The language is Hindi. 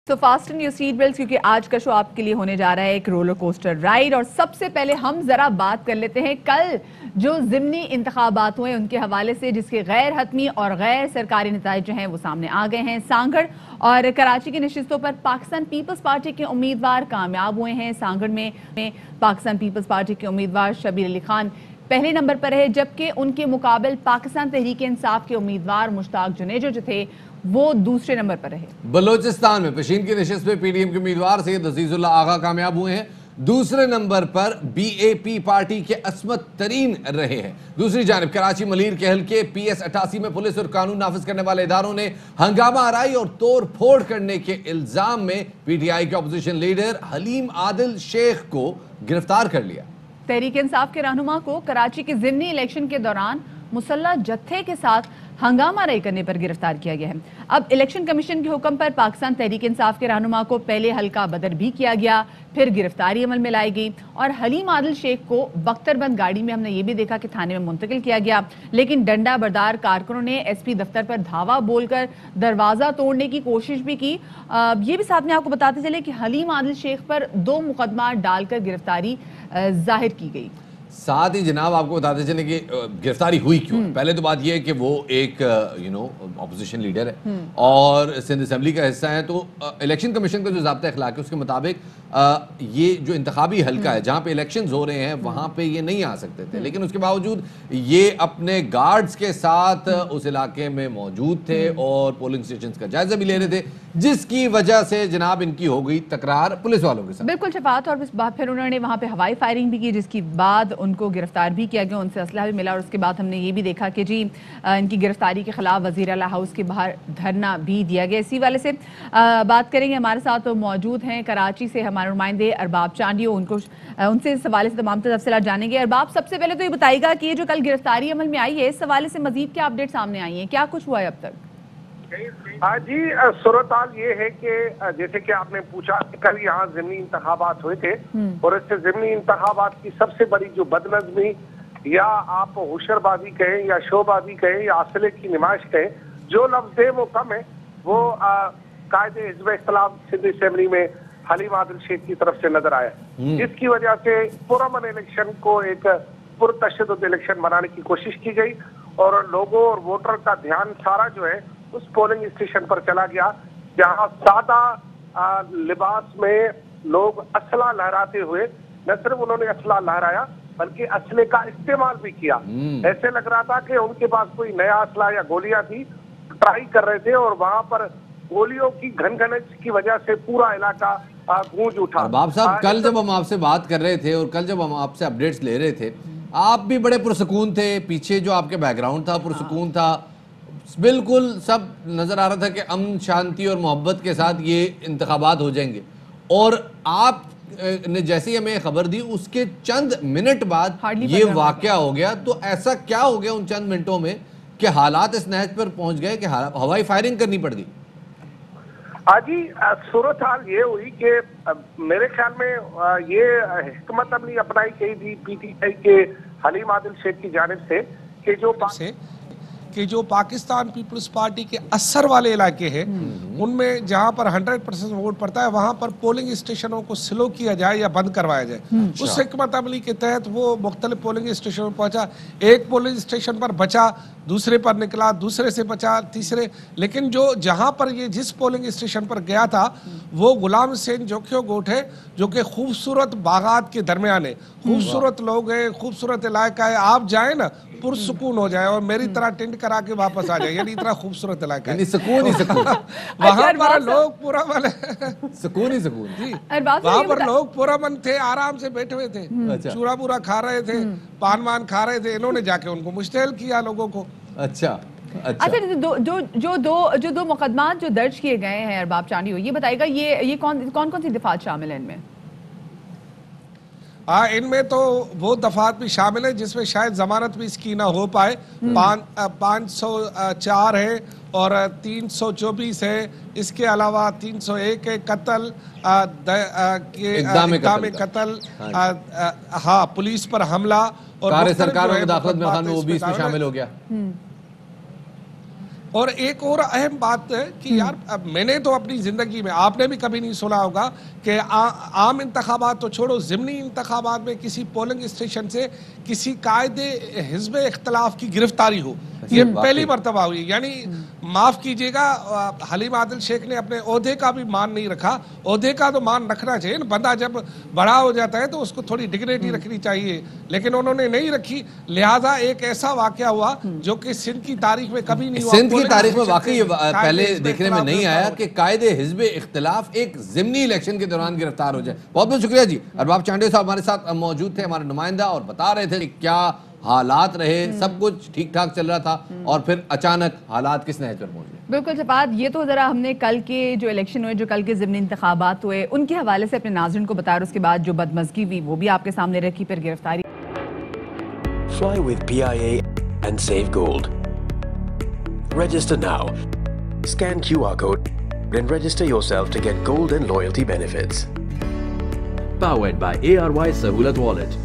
तो फास्टन योर सीट बेल्ट, क्योंकि आज का शो आपके लिए होने जा रहा है एक रोलर कोस्टर राइड। और सबसे पहले हम जरा बात कर लेते हैं कल जो ज़िमनी इंतखाबात हुए उनके हवाले से, जिसके गैर हतमी और गैर सरकारी नताइज जो हैं वो सामने आ गए हैं। सांगड़ और कराची की नशिस्तों पर पाकिस्तान पीपल्स पार्टी के उम्मीदवार कामयाब हुए हैं। सांगड़ में पाकिस्तान पीपल्स पार्टी के उम्मीदवार शबीर अली खान पहले नंबर पर है, जबकि उनके मुकाबले पाकिस्तान तहरीक इंसाफ के उम्मीदवार मुश्ताक जुनेजो जो थे वो दूसरे नंबर पर रहे। बलोचिस्तान में पशीन की नशिस्त में पीडीएम के उम्मीदवार सैयद अजीजुल्लाह आगा कामयाब हुए हैं। दूसरे नंबर पर बीएपी पार्टी के असमत तरीन रहे हैं। दूसरी जानब कराची मलीर के हल्के PS 88 में पुलिस और कानून नाफिज करने वाले इदारों ने हंगामा आराई और तोड़ फोड़ करने के इल्जाम में पीटीआई के अपोजिशन लीडर हलीम आदिल शेख को गिरफ्तार कर लिया। तहरीक इंसाफ के रहनुमा को कराची के ज़िमनी इलेक्शन के दौरान मुसल्ला जत्थे के साथ हंगामा आराई करने पर गिरफ्तार किया गया है। अब इलेक्शन कमीशन के हुक्म पर पाकिस्तान तहरीक इंसाफ के रहनुमा को पहले हल्का बदर भी किया गया, फिर गिरफ्तारी अमल में लाई गई और हलीम आदिल शेख को बख्तरबंद गाड़ी में हमने ये भी देखा कि थाने में मुंतकिल किया गया। लेकिन डंडा बरदार कारकुनों ने SP दफ्तर पर धावा बोलकर दरवाजा तोड़ने की कोशिश भी की। ये भी साथ में आपको बताते चले कि हलीम आदिल शेख पर 2 मुकदमा डालकर गिरफ्तारी जाहिर की गई। साथ ही जनाब आपको बताते चले कि गिरफ्तारी हुई क्यों। पहले तो बात यह है कि वो एक ऑपोजिशन लीडर है और सिंध असेंबली का हिस्सा है, तो इलेक्शन कमीशन का जो ज़ाब्ता अखलाक है उसके मुताबिक ये जो इंतखाबी हल्का है जहाँ पे इलेक्शंस हो रहे हैं वहाँ पे ये नहीं आ सकते थे, लेकिन उसके बावजूद ये अपने गार्ड्स के साथ उस इलाके में मौजूद थे और पोलिंग स्टेशन का जायजा भी ले रहे थे, जिसकी वजह से जनाब इनकी हो गई तकरार पुलिस वालों के साथ। बिल्कुल शफात। और फिर उन्होंने वहाँ पे हवाई फायरिंग भी की, जिसके बाद उनको गिरफ्तार भी किया गया, उनसे असलहा भी मिला। और उसके बाद हमने ये भी देखा कि जी इनकी गिरफ्तारी के खिलाफ वज़ीर आला हाउस के बाहर धरना भी दिया गया। इसी वाले से बात करेंगे, हमारे साथ तो मौजूद हैं कराची से हमारे नुमाइंदे अरबाब चांडियो, उनसे इस हवाले से तमाम तफसीलात जानेंगे। अरबाब, सबसे पहले तो ये बताइएगा कि ये जो कल गिरफ्तारी अमल में आई है, इस हवाले से मजीद क्या अपडेट सामने आई है, क्या कुछ हुआ है अब तक? हाँ जी, सूरत-हाल ये है कि जैसे कि आपने पूछा, कल यहाँ ज़िमनी इंतखाबात हुए थे और इससे ज़िमनी इंतखाबात की सबसे बड़ी जो बदनज़मी या आप होशरबाजी कहें या शोबाजी कहें या असले की नुमाइश कहें, जो लफ्ज़ है वो कम है, वो कायदे हिज़्ब इख्तिलाफ सिंध असेंबली में हलीम आदिल शेख की तरफ से नजर आया, जिसकी वजह से पुरअमन इलेक्शन को एक पुरतशद्दुद इलेक्शन बनाने की कोशिश की गई और लोगों और वोटर का ध्यान सारा जो है उस पोलिंग स्टेशन पर चला गया, जहां सादा लिबास में लोग असला लहराते हुए न सिर्फ उन्होंने असला लहराया बल्कि असले का इस्तेमाल भी किया। ऐसे लग रहा था कि उनके पास कोई नया असला या गोलियां थी, ट्राई कर रहे थे और वहां पर गोलियों की घनघनच की वजह से पूरा इलाका गूंज उठा। बाब साहब, कल जब हम आपसे बात कर रहे थे और कल जब हम आपसे अपडेट्स ले रहे थे, आप भी बड़े पुरसकून थे, पीछे जो आपके बैकग्राउंड था पुरसकून था, बिल्कुल सब नजर आ रहा था कि अमन शांति और मोहब्बत के साथ ये इंतखाबात हो जाएंगे। और आप ने जैसे ही हमें खबर दी उसके चंद मिनट बाद ये वाकया हो गया। तो ऐसा क्या हो गया उन चंद मिनटों में कि हालात इस नहज पर पहुंच गए कि हवाई फायरिंग करनी पड़ गई? जी, सूरत हाल ये हुई कि मेरे ख्याल में ये हिकमत अमली अपनाई गई थी PTI के हलीम आदिल शेख की जानिब से कि जो पाकिस्तान पीपल्स पार्टी के असर वाले इलाके हैं उनमें जहां पर 100% वोट पड़ता है वहां पर पोलिंग स्टेशनों को स्लो किया जाए या बंद करवाया जाए। उस हिकमत अमली के तहत वो मुख्तलिफ पोलिंग स्टेशनों पर पहुंचा, एक पोलिंग स्टेशन पर बचा, दूसरे पर निकला, दूसरे से बचा, तीसरे। लेकिन जो जहां पर ये जिस पोलिंग स्टेशन पर गया था वो गुलाम हुसैन जोखियो गोट है, जो कि खूबसूरत बागात के दरमियान है, खूबसूरत लोग हैं, खूबसूरत इलाका है। आप जाए ना पुरसुकून हो जाए और मेरी तरह टेंट करा के वापस आ जाए, यानी इतना खूबसूरत इलाका है, सुकून ही सुकून। वहां पर लोग पूरा वाले सुकून ही सुकून जी, वहां पर लोग पूरा मन थे, आराम से बैठे हुए थे, चूरा पूरा खा रहे थे, पान वान खा रहे थे। इन्होंने जाके उनको मुश्तैल किया लोगों को। अच्छा, जो दो मुकदमात जो दर्ज किए गए हैं अरबाब चांडियो, ये बताइएगा ये कौन सी दफात शामिल है इनमें? इनमें तो वो दफात भी शामिल है जिसमें शायद जमानत भी इसकी ना हो पाए। 504 है और 324 है, इसके अलावा 301 है कत्ल, इक़दाम कत्ल, हाँ पुलिस पर हमला और सरकार में मुदाखलत में वो भी इसमें शामिल हो गया। और एक और अहम बात है कि यार अब मैंने तो अपनी ज़िंदगी में, आपने भी कभी नहीं सुना होगा कि आम इंतखाबात तो छोड़ो, ज़िमनी इंतखाबात में किसी पोलिंग स्टेशन से किसी कायदे हिज़्ब इख्तलाफ की गिरफ्तारी हो, ये पहली मरतबा हुई। यानी माफ़ कीजिएगा, हलीम आदिल शेख ने अपने ओहदे का भी मान नहीं रखा। ओहदे का तो मान रखना चाहिए, बंदा जब बड़ा हो जाता है तो उसको थोड़ी डिग्निटी रखनी चाहिए, लेकिन उन्होंने नहीं रखी। लिहाजा एक ऐसा वाक़या हुआ जो कि सिंध की तारीख में कभी नहीं हुआ। सिंध की तारीख में वाकई पहले देखने में नहीं आया कि कायदे हिज़्ब इख्तिलाफ एक ज़िमनी इलेक्शन के दौरान गिरफ्तार हो जाए। बहुत बहुत शुक्रिया जी। अरबाब चांडे साहब हमारे साथ मौजूद थे, हमारे नुमाइंदा, और बता रहे थे कि क्या हालात रहे, सब कुछ ठीक ठाक चल रहा था और फिर अचानक हालात किस नहज पर पहुंच गए। बिल्कुल शफात, ये तो जरा हमने कल के जो इलेक्शन हुए, जो कल के ज़िमनी इंतखाबात हुए, उनके हवाले से अपने नाज़रीन को बताया, और उसके बाद जो बदमज़गी हुई वो भी आपके सामने रखी, फिर गिरफ्तारी। Fly with PIA and save gold. Register now. Scan QR code and register yourself to get gold and loyalty benefits. Powered by ARY Sahulat Wallet.